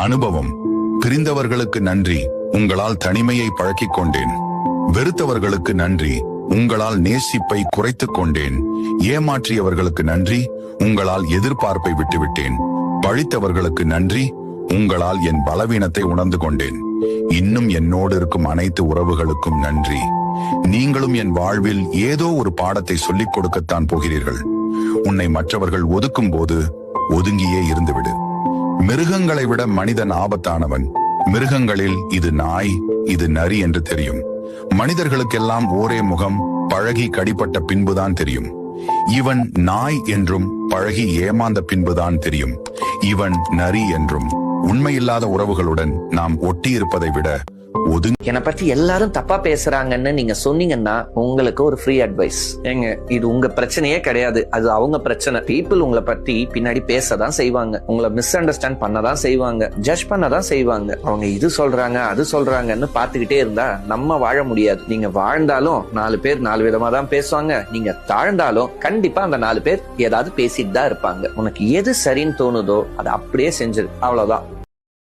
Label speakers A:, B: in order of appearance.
A: அனுபவம். பிரிந்தவர்களுக்கு நன்றி, உங்களால் தனிமையை பழக்கிக் கொண்டேன். வெறுத்தவர்களுக்கு நன்றி, உங்களால் நேசிப்பை குறைத்துக் கொண்டேன். ஏமாற்றியவர்களுக்கு நன்றி, உங்களால் எதிர்பார்ப்பை விட்டுவிட்டேன். பழித்தவர்களுக்கு நன்றி, உங்களால் என் பலவீனத்தை உணர்ந்து கொண்டேன். இன்னும் என்னோடு இருக்கும் அனைத்து உறவுகளுக்கும் நன்றி. நீங்களும் என் வாழ்வில் ஏதோ ஒரு பாடத்தை சொல்லிக் கொடுக்கத்தான் போகிறீர்கள். உன்னை மற்றவர்கள் ஒதுக்கும் போது ஒதுங்கியே இருந்துவிடு. மிருகங்களை விட மனிதன் ஆபத்தானவன். மிருகங்களில் இது நாய், இது நரி என்று தெரியும். மனிதர்களுக்கெல்லாம் ஒரே முகம், பழகி கடிப்பட்ட பின்புதான் தெரியும். இவன் நாய் என்றும் பழகி ஏமாந்த பின்புதான் தெரியும். இவன் நரி என்றும். உண்மையில்லாத உறவுகளுடன் நாம் ஒட்டி இருப்பதை விட
B: என்னை பத்தி எல்லாரும் தப்பா பேசுறாங்கன்னு நீங்க சொன்னீங்கன்னா உங்களுக்கு ஒரு ஃப்ரீ அட்வைஸ். ஏங்க, இது உங்க பிரச்சனையே கிடையாது, அது அவங்க பிரச்சனை. பீப்புள் உங்களை பத்தி பின்னாடி பேசதான் செய்வாங்க, உங்களை மிஸ் அண்டர்ஸ்டாண்ட் பண்ணதான் செய்வாங்க, ஜட்ஜ் பண்ணதான் செய்வாங்க. அவங்க இது சொல்றாங்க அது சொல்றாங்கன்னு பாத்துக்கிட்டே இருந்தா நம்ம வாழ முடியாது. நீங்க வாழ்ந்தாலும் 4 பேர் 4 விதமா தான் பேசுவாங்க. நீங்க தாழ்ந்தாலும் கண்டிப்பா அந்த 4 பேர் ஏதாவது பேசிட்டு தான் இருப்பாங்க. உனக்கு எது சரின்னு தோணுதோ அதை அப்படியே செஞ்சிரு, அவ்வளவுதான்.